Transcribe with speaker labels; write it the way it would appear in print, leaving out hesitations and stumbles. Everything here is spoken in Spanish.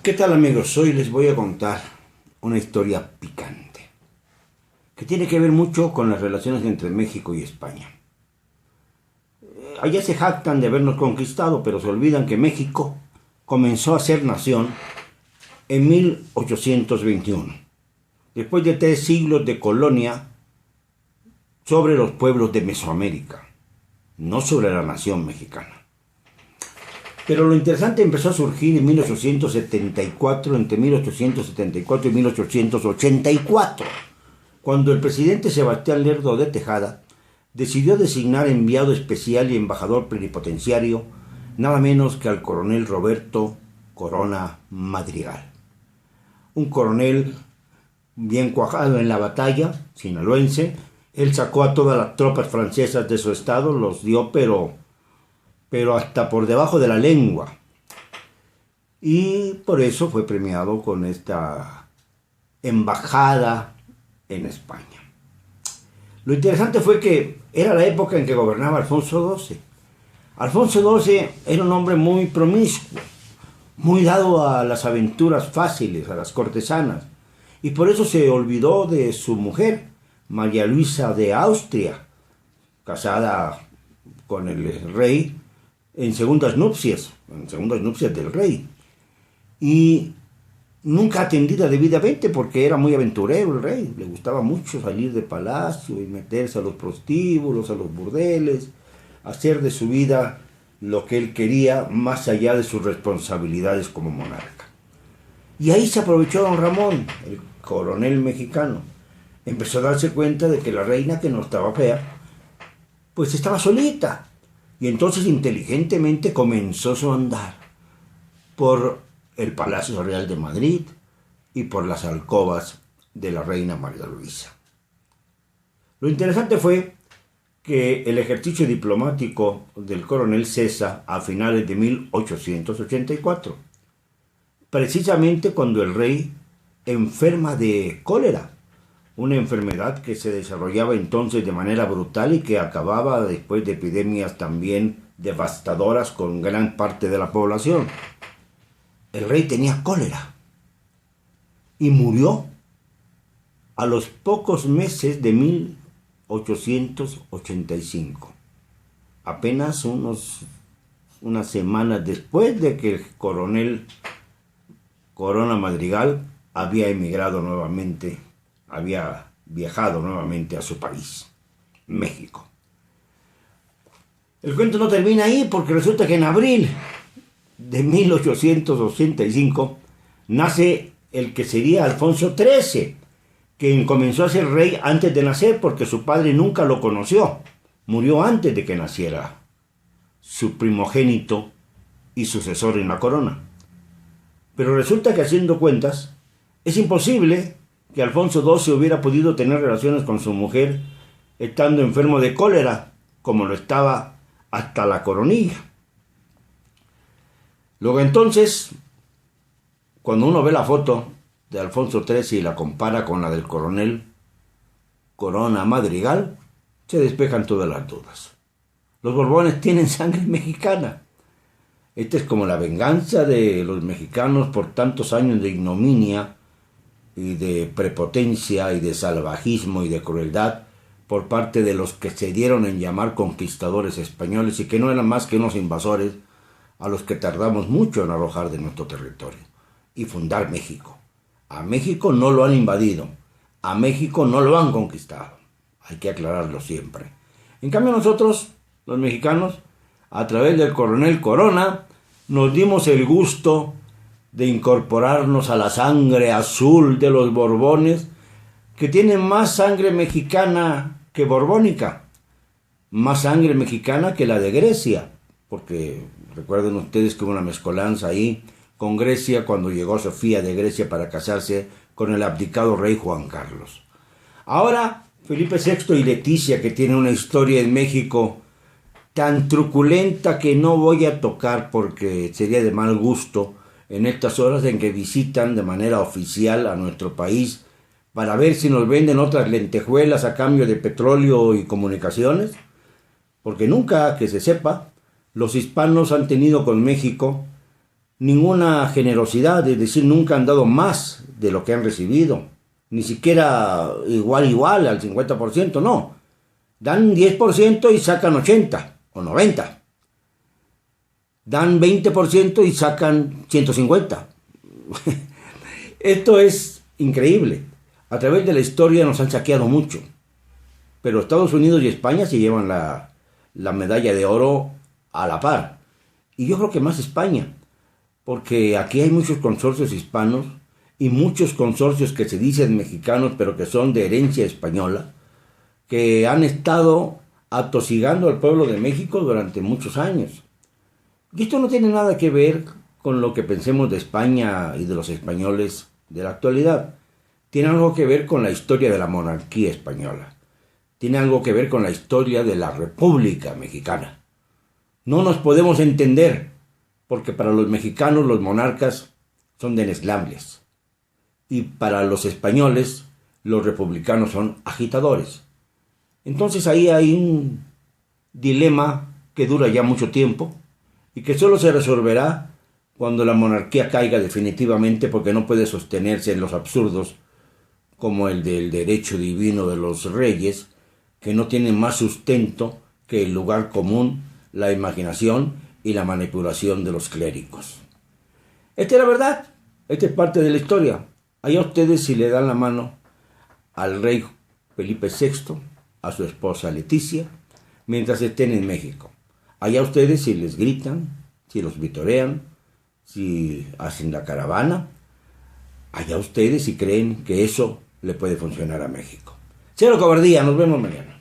Speaker 1: ¿Qué tal, amigos? Hoy les voy a contar una historia picante que tiene que ver mucho con las relaciones entre México y España. Allá se jactan de habernos conquistado, pero se olvidan que México comenzó a ser nación en 1821, después de 3 siglos de colonia sobre los pueblos de Mesoamérica, no sobre la nación mexicana. Pero lo interesante empezó a surgir en 1874, entre 1874 y 1884, cuando el presidente Sebastián Lerdo de Tejada decidió designar enviado especial y embajador plenipotenciario nada menos que al coronel Roberto Corona Madrigal. Un coronel bien cuajado en la batalla, sinaloense. Él sacó a todas las tropas francesas de su estado, los dio pero hasta por debajo de la lengua. Y por eso fue premiado con esta embajada en España. Lo interesante fue que era la época en que gobernaba Alfonso XII. Alfonso XII era un hombre muy promiscuo, muy dado a las aventuras fáciles, a las cortesanas, y por eso se olvidó de su mujer, María Luisa de Austria, casada con el rey en segundas nupcias del rey, y nunca atendida debidamente porque era muy aventurero el rey. Le gustaba mucho salir de palacio y meterse a los prostíbulos, a los burdeles, hacer de su vida lo que él quería más allá de sus responsabilidades como monarca. Y ahí se aprovechó don Ramón, el coronel mexicano. Empezó a darse cuenta de que la reina, que no estaba fea, pues estaba solita. Y entonces inteligentemente comenzó su andar por el Palacio Real de Madrid y por las alcobas de la reina María Luisa. Lo interesante fue que el ejercicio diplomático del coronel cesa a finales de 1884, precisamente cuando el rey enferma de cólera, una enfermedad que se desarrollaba entonces de manera brutal y que acababa después de epidemias también devastadoras con gran parte de la población. El rey tenía cólera y murió a los pocos meses de 1885, apenas unas semanas después de que el coronel Corona Madrigal había emigrado nuevamente, había viajado nuevamente a su país, México. El cuento no termina ahí, porque resulta que en abril de 1885 nace el que sería Alfonso XIII, quien comenzó a ser rey antes de nacer porque su padre nunca lo conoció. Murió antes de que naciera su primogénito y sucesor en la corona. Pero resulta que, haciendo cuentas, es imposible que Alfonso XII hubiera podido tener relaciones con su mujer estando enfermo de cólera, como lo estaba hasta la coronilla. Luego entonces, cuando uno ve la foto de Alfonso XIII y la compara con la del coronel Corona Madrigal, se despejan todas las dudas. Los Borbones tienen sangre mexicana. Esta es como la venganza de los mexicanos por tantos años de ignominia y de prepotencia y de salvajismo y de crueldad por parte de los que se dieron en llamar conquistadores españoles y que no eran más que unos invasores a los que tardamos mucho en arrojar de nuestro territorio y fundar México. A México no lo han invadido, a México no lo han conquistado. Hay que aclararlo siempre. En cambio nosotros, los mexicanos, a través del coronel Corona, nos dimos el gusto de incorporarnos a la sangre azul de los Borbones, que tienen más sangre mexicana que borbónica, más sangre mexicana que la de Grecia, porque recuerden ustedes que hubo una mezcolanza ahí con Grecia cuando llegó Sofía de Grecia para casarse con el abdicado rey Juan Carlos. Ahora Felipe VI y Leticia, que tienen una historia en México tan truculenta que no voy a tocar porque sería de mal gusto en estas horas en que visitan de manera oficial a nuestro país para ver si nos venden otras lentejuelas a cambio de petróleo y comunicaciones, porque nunca, que se sepa, los hispanos han tenido con México ninguna generosidad, es decir, nunca han dado más de lo que han recibido, ni siquiera igual al 50%, no. Dan 10% y sacan 80 o 90. Dan 20% y sacan 150. Esto es increíble. A través de la historia nos han saqueado mucho. Pero Estados Unidos y España se llevan la medalla de oro a la par. Y yo creo que más España, porque aquí hay muchos consorcios hispanos y muchos consorcios que se dicen mexicanos, pero que son de herencia española, que han estado atosigando al pueblo de México durante muchos años. Y esto no tiene nada que ver con lo que pensemos de España y de los españoles de la actualidad. Tiene algo que ver con la historia de la monarquía española. Tiene algo que ver con la historia de la República Mexicana. No nos podemos entender, porque para los mexicanos los monarcas son deneslables. Y para los españoles los republicanos son agitadores. Entonces ahí hay un dilema que dura ya mucho tiempo y que solo se resolverá cuando la monarquía caiga definitivamente, porque no puede sostenerse en los absurdos como el del derecho divino de los reyes, que no tienen más sustento que el lugar común, la imaginación y la manipulación de los clérigos. Esta es la verdad, esta es parte de la historia. Allá ustedes si le dan la mano al rey Felipe VI, a su esposa Leticia, mientras estén en México. Allá ustedes si les gritan, si los vitorean, si hacen la caravana. Allá ustedes si creen que eso le puede funcionar a México. Cero cobardía, nos vemos mañana.